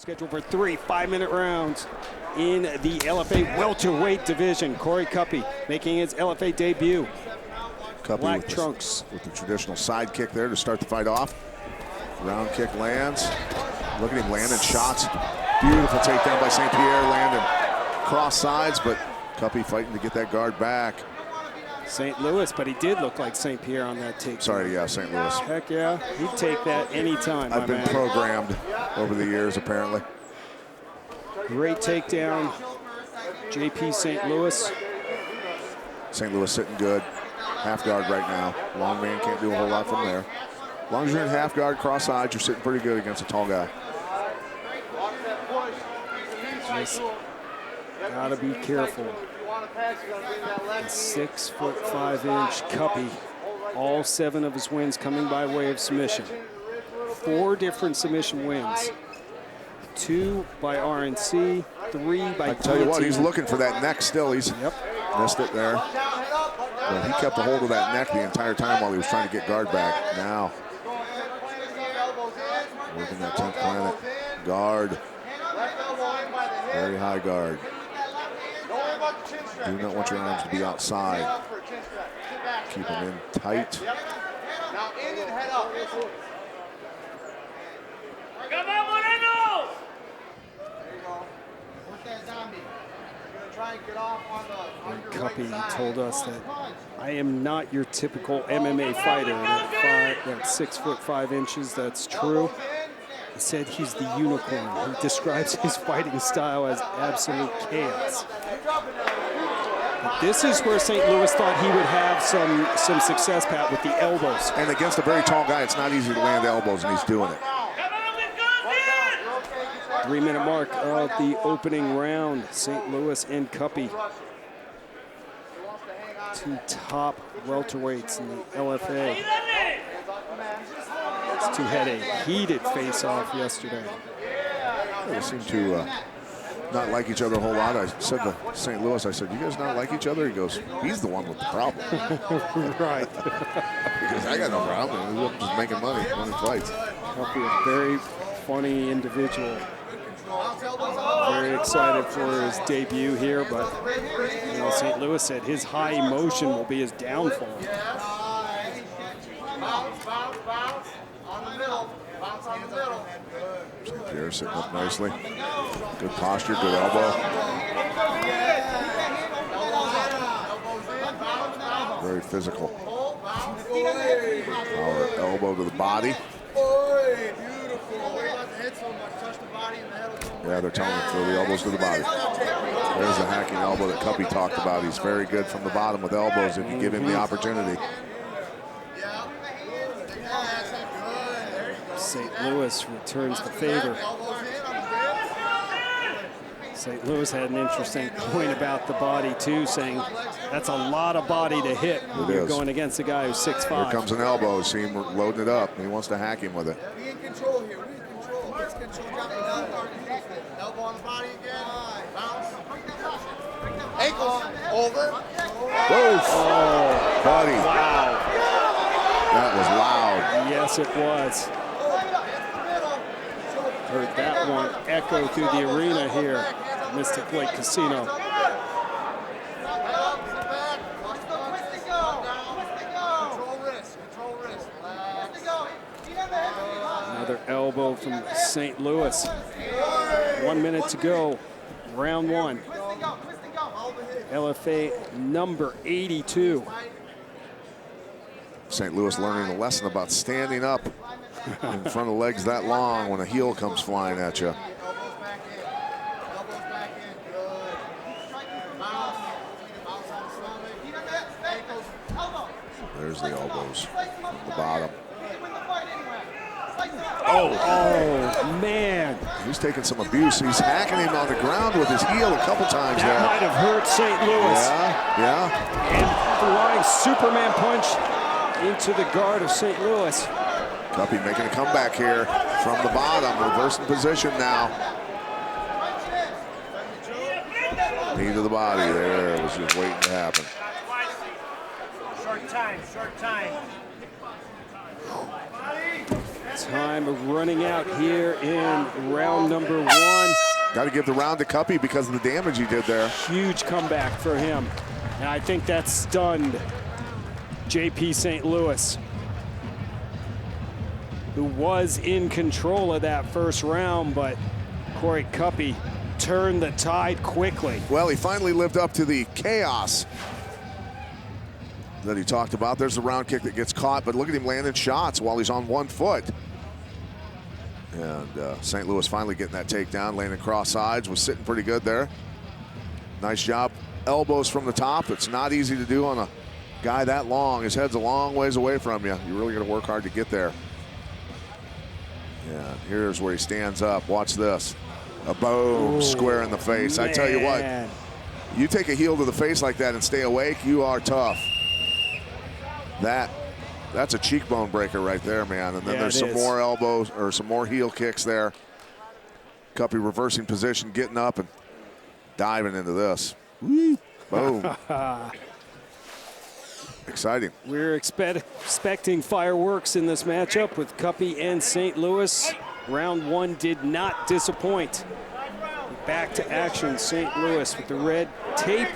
Scheduled for 3 5-minute rounds in the LFA welterweight division. Korey Kuppe making his LFA debut. Kuppe Black trunks. With the traditional side kick there to start the fight off. Round kick lands. Look at him landing shots. Beautiful takedown by St. Pierre, landing cross sides, but Kuppe fighting to get that guard back. St. Louis, but he did look like St. Pierre on that takedown. Sorry, yeah, St. Louis. Heck yeah, he'd take that anytime. I've been programmed over the years, apparently. Great takedown, JP St. Louis. St. Louis sitting good. Half guard right now. Long man can't do a whole lot from there. As long as you're in half guard, cross sides, you're sitting pretty good against a tall guy. Just gotta be careful. A 6'5" Kuppe. All 7 of his wins coming by way of submission. 4 different submission wins. 2 by RNC, 3 by I tell you what, he's looking for that neck still. He's missed it there. But he kept a hold of that neck the entire time while he was trying to get guard back. Now, working that 10th planet. Guard. Very high guard. Do not want your arms to be outside. Keep them in tight. Now in and head up. Come on, Moreno! There you go. Push that zombie. You're gonna try and get off on the Kuppe told us that I am not your typical MMA fighter. At 6'5". That's true. He said he's the unicorn. He describes his fighting style as absolute chaos. But this is where St. Louis thought he would have some success, Pat, with the elbows. And against a very tall guy, it's not easy to land elbows, and he's doing it. 3-minute mark of the opening round. St. Louis and Kuppe, 2 top welterweights in the LFA. These 2 had a heated face-off yesterday. They seem to not like each other a whole lot. I said to St. Louis, I said, "You guys not like each other?" He goes, "He's the one with the problem." Right. Because I got no problem. I'm just making money winning fights. Kuppe, a very funny individual. Very excited for his debut here, but you know, St. Louis said his high emotion will be his downfall. St. Pierre sitting up nicely. Good posture, good elbow. Very physical. Power elbow to the body. Yeah, they're telling him throw the elbows to the body. There's the hacking elbow that Kuppe talked about. He's very good from the bottom with elbows if you give him the opportunity. St. Louis returns the favor. St. Louis had an interesting point about the body too, saying that's a lot of body to hit when you're going against a guy who's 6'5". Here comes an elbow. See him loading it up. He wants to hack him with it. Be in control here. Be in control. Let's control. Elbow on the body again. Bounce. Ankles over. Whoa! Oh, buddy. Wow. That was loud. Yes, it was. Heard that one echo through the arena here at Mystic Lake Casino. Another elbow from St. Louis. 1 minute to go, round 1. LFA number 82. St. Louis learning a lesson about standing up in front of legs that long when a heel comes flying at you. There's the elbows from the bottom. Oh, man. He's taking some abuse. He's hacking him on the ground with his heel a couple times That there. might have hurt St. Louis. Yeah. And flying Superman punch into the guard of St. Louis. Kuppe making a comeback here from the bottom, reversing position now. Knee to the body there. It was just waiting to happen. Short time, short time. Time running out here in round number 1. Got to give the round to Kuppe because of the damage he did there. Huge comeback for him. And I think that stunned JP St. Louis, who was in control of that first round, but Korey Kuppe turned the tide quickly. Well, he finally lived up to the chaos that he talked about. There's the round kick that gets caught, but look at him landing shots while he's on 1 foot. And St. Louis finally getting that takedown, landing cross sides, was sitting pretty good there. Nice job. Elbows from the top. It's not easy to do on a guy that long. His head's a long ways away from you. You really got to work hard to get there. Yeah, here's where he stands up. Watch this. A boom, square in the face. Man. I tell you what, you take a heel to the face like that and stay awake, you are tough. That's a cheekbone breaker right there, man. And then there's some more elbows or some more heel kicks there. Kuppe reversing position, getting up and diving into this. Woo. Boom. Exciting. We're expecting fireworks in this matchup with Kuppe and St. Louis. Round 1 did not disappoint. Back to action, St. Louis with the red tape,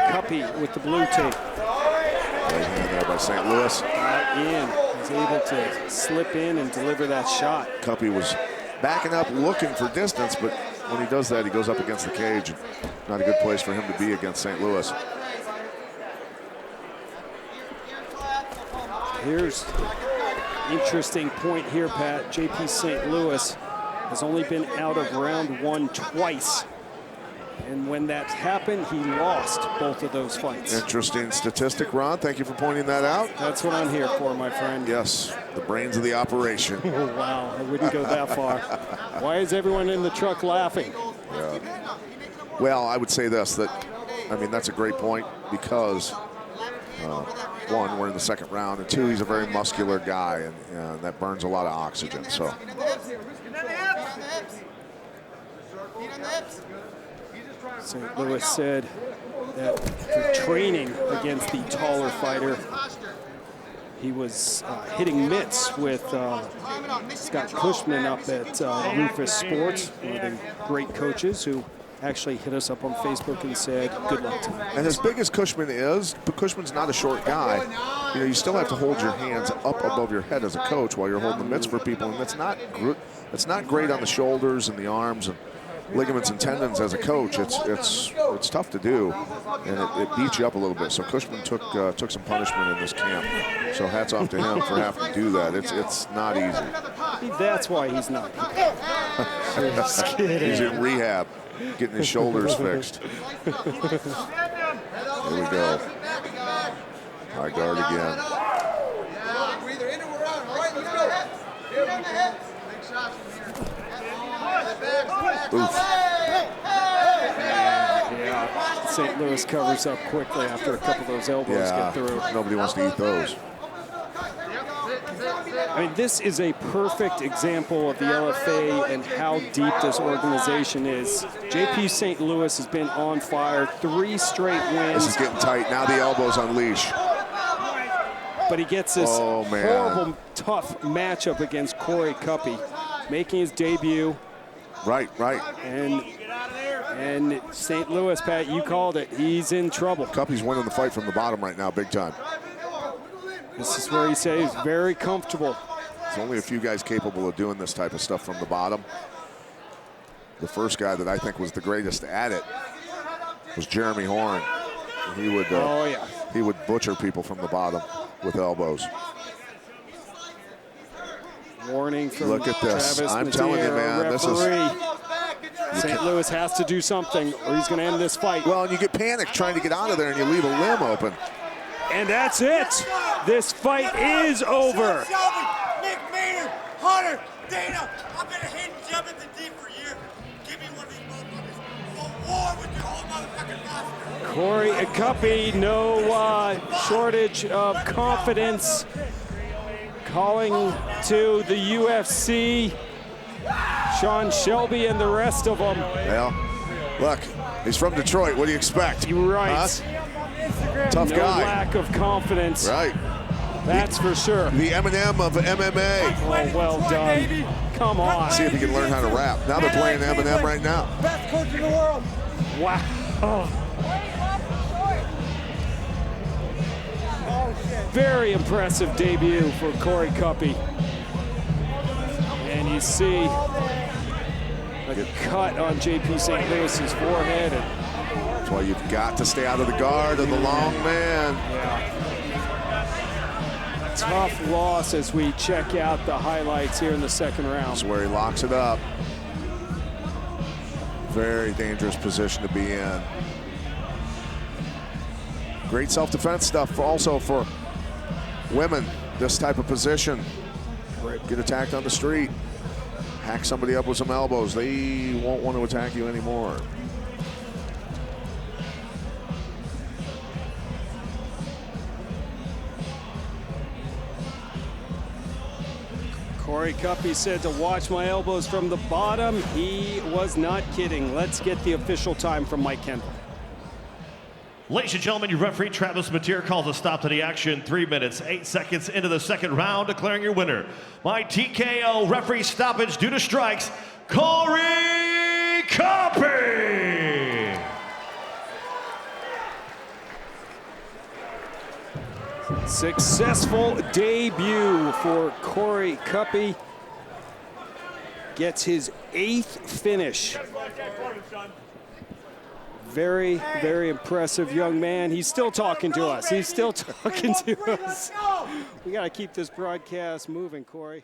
Kuppe with the blue tape. Right hand there by St. Louis. He's able to slip in and deliver that shot. Kuppe was backing up, looking for distance, but when he does that, he goes up against the cage. Not a good place for him to be against St. Louis. Here's interesting point here, Pat. JP St. Louis has only been out of round 1 twice. And when that happened, he lost both of those fights. Interesting statistic, Ron. Thank you for pointing that out. That's what I'm here for, my friend. Yes, the brains of the operation. Oh, wow, I wouldn't go that far. Why is everyone in the truck laughing? Yeah. Well, I would say this, that's a great point because, 1, we're in the second round, and 2, he's a very muscular guy, and that burns a lot of oxygen. So. St. Louis said that for training against the taller fighter, he was hitting mitts with Scott Cushman up at Rufus Sports, one of the great coaches who actually hit us up on Facebook and said, good luck to him. And as big as Cushman is, but Cushman's not a short guy. You know, you still have to hold your hands up above your head as a coach while you're holding the mitts for people, and that's not great on the shoulders and the arms and ligaments and tendons as a coach. It's tough to do, and it beats you up a little bit. So Cushman took some punishment in this camp. So hats off to him for having to do that. It's not easy. That's why he's not here. He's in rehab, getting his shoulders fixed. Here we go. High guard again. We're either in or we're out. All right, let's go. Here on the head. Big shots from here. Oof. Yeah, St. Louis covers up quickly after a couple of those elbows get through. Nobody wants to eat those. I mean, this is a perfect example of the LFA and how deep this organization is. JP St. Louis has been on fire, 3 straight wins. This is getting tight. Now the elbows on leash. But he gets this horrible, tough matchup against Korey Kuppe, making his debut. Right. And St. Louis, Pat, you called it. He's in trouble. Kuppe's winning the fight from the bottom right now, big time. This is where he says he's very comfortable. There's only a few guys capable of doing this type of stuff from the bottom. The first guy that I think was the greatest at it was Jeremy Horn. He would butcher people from the bottom with elbows. Warning from Look at this. Travis I'm telling you, man, this is... St. Louis has to do something or he's going to end this fight. Well, and you get panicked trying to get out of there and you leave a limb open. And that's it. This fight is over. Nick Maynard, Hunter, Dana, I've been a hidden gem in the deep for years. Give me one of these motherfuckers. A war with your whole motherfucking roster. Korey Kuppe, no shortage of confidence. Calling to the UFC, Sean Shelby and the rest of them. Well, look, he's from Detroit. What do you expect? You're right. Huh? Tough no guy. Lack of confidence. Right. That's for sure. The Eminem of MMA. Oh, well done. Come on. See if he can learn how to rap. Now they're playing Eminem right now. Best coach in the world. Wow. Very impressive debut for Korey Kuppe. And you see a cut on JP St. Louis's forehead. That's why you've got to stay out of the guard of the long man. Yeah. Tough loss as we check out the highlights here in the second round. This is where he locks it up. Very dangerous position to be in. Great self-defense stuff also for women. This type of position. Get attacked on the street. Hack somebody up with some elbows. They won't want to attack you anymore. Korey Kuppe said to watch my elbows from the bottom. He was not kidding. Let's get the official time from Mike Kendall. Ladies and gentlemen, your referee Travis Mateer calls a stop to the action. 3 minutes, 8 seconds into the second round, declaring your winner by TKO referee stoppage due to strikes, Korey Kuppe. Successful debut for Korey Kuppe. Gets his 8th finish. Very, very impressive young man. He's still talking to us. He's still talking to us. We got to keep this broadcast moving, Korey.